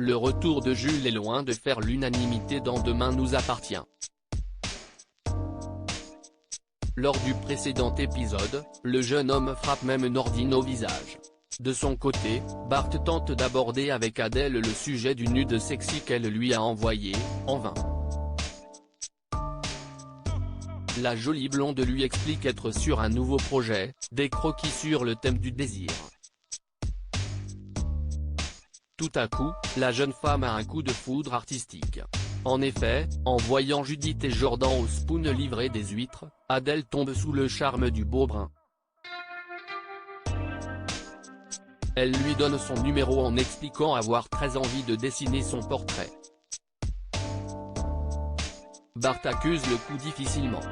Le retour de Jules est loin de faire l'unanimité dans Demain nous appartient. Lors du précédent épisode, le jeune homme frappe même Nordine au visage. De son côté, Bart tente d'aborder avec Adèle le sujet du nude sexy qu'elle lui a envoyé, en vain. La jolie blonde lui explique être sur un nouveau projet, des croquis sur le thème du désir. Tout à coup, la jeune femme a un coup de foudre artistique. En effet, en voyant Judith et Jordan au spoon livrer des huîtres, Adèle tombe sous le charme du beau brun. Elle lui donne son numéro en expliquant avoir très envie de dessiner son portrait. Bart accuse le coup difficilement.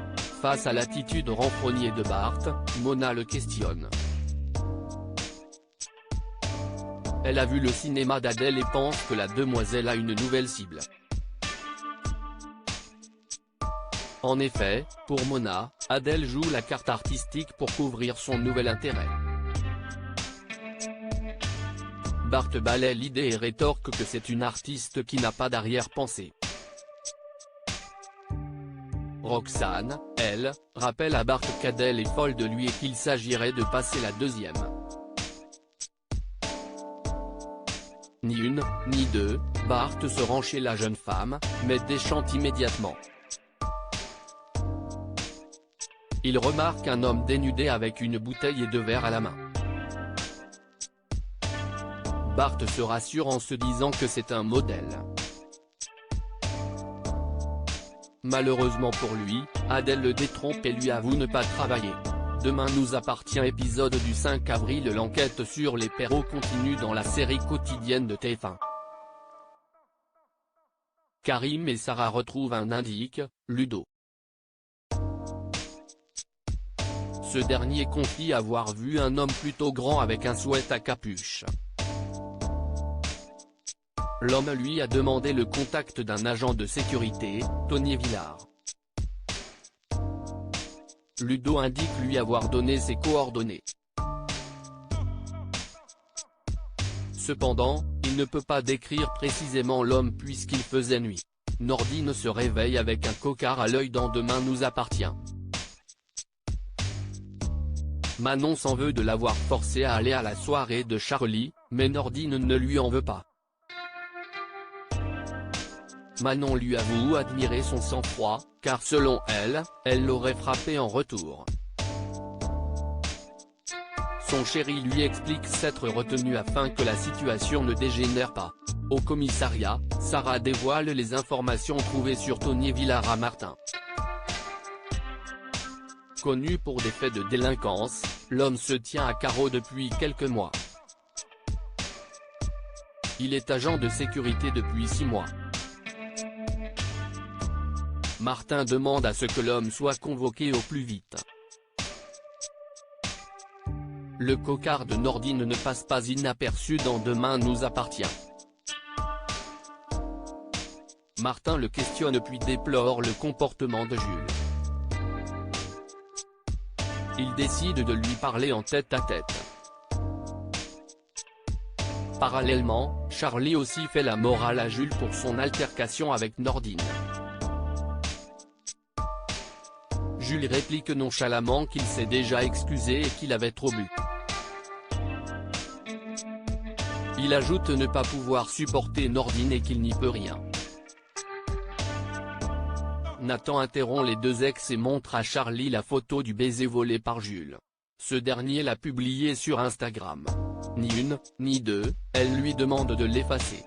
Face à l'attitude renfrognée de Bart, Mona le questionne. Elle a vu le cinéma d'Adèle et pense que la demoiselle a une nouvelle cible. En effet, pour Mona, Adèle joue la carte artistique pour couvrir son nouvel intérêt. Bart balaie l'idée et rétorque que c'est une artiste qui n'a pas d'arrière-pensée. Roxane, elle, rappelle à Bart qu'Adèle est folle de lui et qu'il s'agirait de passer la deuxième. Ni une, ni deux, Bart se rend chez la jeune femme, mais déchante immédiatement. Il remarque un homme dénudé avec une bouteille et deux verres à la main. Bart se rassure en se disant que c'est un modèle. Malheureusement pour lui, Adèle le détrompe et lui avoue ne pas travailler. Demain nous appartient épisode du 5 avril. L'enquête sur les Perrault continue dans la série quotidienne de TF1. Karim et Sarah retrouvent un indique, Ludo. Ce dernier confie avoir vu un homme plutôt grand avec un sweat à capuche. L'homme lui a demandé le contact d'un agent de sécurité, Tony Villard. Ludo indique lui avoir donné ses coordonnées. Cependant, il ne peut pas décrire précisément l'homme puisqu'il faisait nuit. Nordine se réveille avec un cocard à l'œil dans Demain nous appartient. Manon s'en veut de l'avoir forcé à aller à la soirée de Charlie, mais Nordine ne lui en veut pas. Manon lui avoue admirer son sang-froid, car selon elle, elle l'aurait frappé en retour. Son chéri lui explique s'être retenu afin que la situation ne dégénère pas. Au commissariat, Sarah dévoile les informations trouvées sur Tony Villard à Martin. Connu pour des faits de délinquance, l'homme se tient à carreau depuis quelques mois. Il est agent de sécurité depuis 6 mois. Martin demande à ce que l'homme soit convoqué au plus vite. Le cocard de Nordine ne passe pas inaperçu dans Demain nous appartient. Martin le questionne puis déplore le comportement de Jules. Il décide de lui parler en tête-à-tête. Parallèlement, Charlie aussi fait la morale à Jules pour son altercation avec Nordine. Jules réplique nonchalamment qu'il s'est déjà excusé et qu'il avait trop bu. Il ajoute ne pas pouvoir supporter Nordine et qu'il n'y peut rien. Nathan interrompt les deux ex et montre à Charlie la photo du baiser volé par Jules. Ce dernier l'a publiée sur Instagram. Ni une, ni deux, elle lui demande de l'effacer.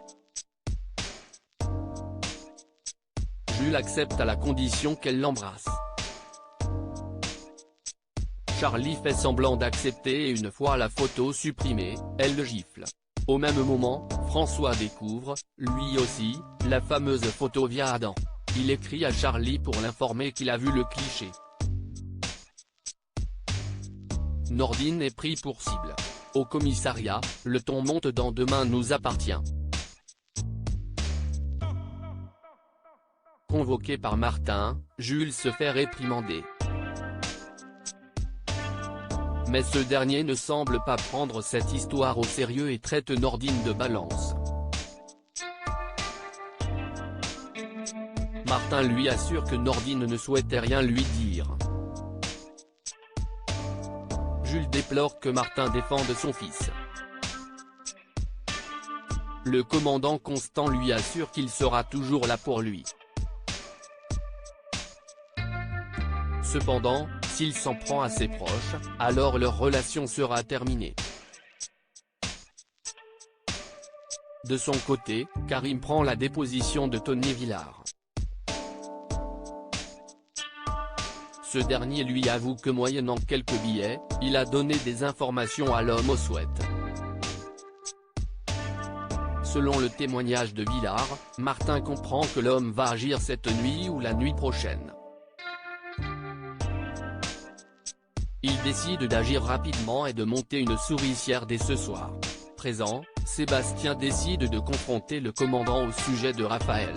Jules accepte à la condition qu'elle l'embrasse. Charlie fait semblant d'accepter et une fois la photo supprimée, elle le gifle. Au même moment, François découvre, lui aussi, la fameuse photo via Adam. Il écrit à Charlie pour l'informer qu'il a vu le cliché. Nordine est pris pour cible. Au commissariat, le ton monte dans Demain nous appartient. Convoqué par Martin, Jules se fait réprimander. Mais ce dernier ne semble pas prendre cette histoire au sérieux et traite Nordine de balance. Martin lui assure que Nordine ne souhaitait rien lui dire. Jules déplore que Martin défende son fils. Le commandant Constant lui assure qu'il sera toujours là pour lui. Cependant, s'il s'en prend à ses proches, alors leur relation sera terminée. De son côté, Karim prend la déposition de Tony Villard. Ce dernier lui avoue que moyennant quelques billets, il a donné des informations à l'homme au Sweat. Selon le témoignage de Villard, Martin comprend que l'homme va agir cette nuit ou la nuit prochaine. Il décide d'agir rapidement et de monter une souricière dès ce soir. Présent, Sébastien décide de confronter le commandant au sujet de Raphaël.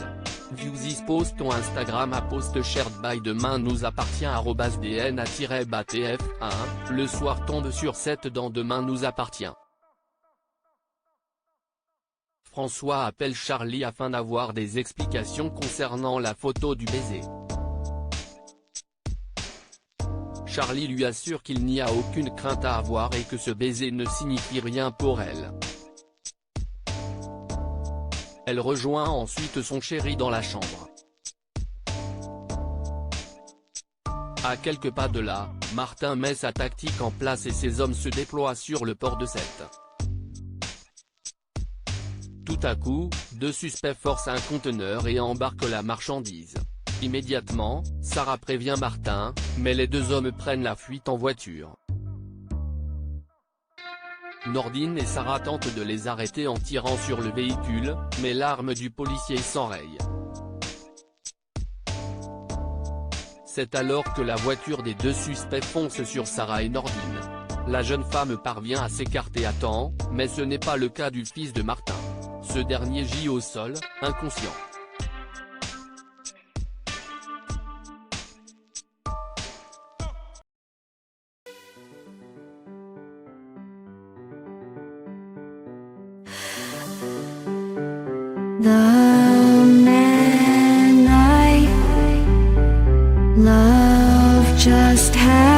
View this post on Instagram à post shared by demain nous appartient @dna-batf1, le soir tombe sur 7 dans demain nous appartient. François appelle Charlie afin d'avoir des explications concernant la photo du baiser. Charlie lui assure qu'il n'y a aucune crainte à avoir et que ce baiser ne signifie rien pour elle. Elle rejoint ensuite son chéri dans la chambre. À quelques pas de là, Martin met sa tactique en place et ses hommes se déploient sur le port de Sète. Tout à coup, deux suspects forcent un conteneur et embarquent la marchandise. Immédiatement, Sarah prévient Martin, mais les deux hommes prennent la fuite en voiture. Nordine et Sarah tentent de les arrêter en tirant sur le véhicule, mais l'arme du policier s'enraye. C'est alors que la voiture des deux suspects fonce sur Sarah et Nordine. La jeune femme parvient à s'écarter à temps, mais ce n'est pas le cas du fils de Martin. Ce dernier gît au sol, inconscient. The man I love just had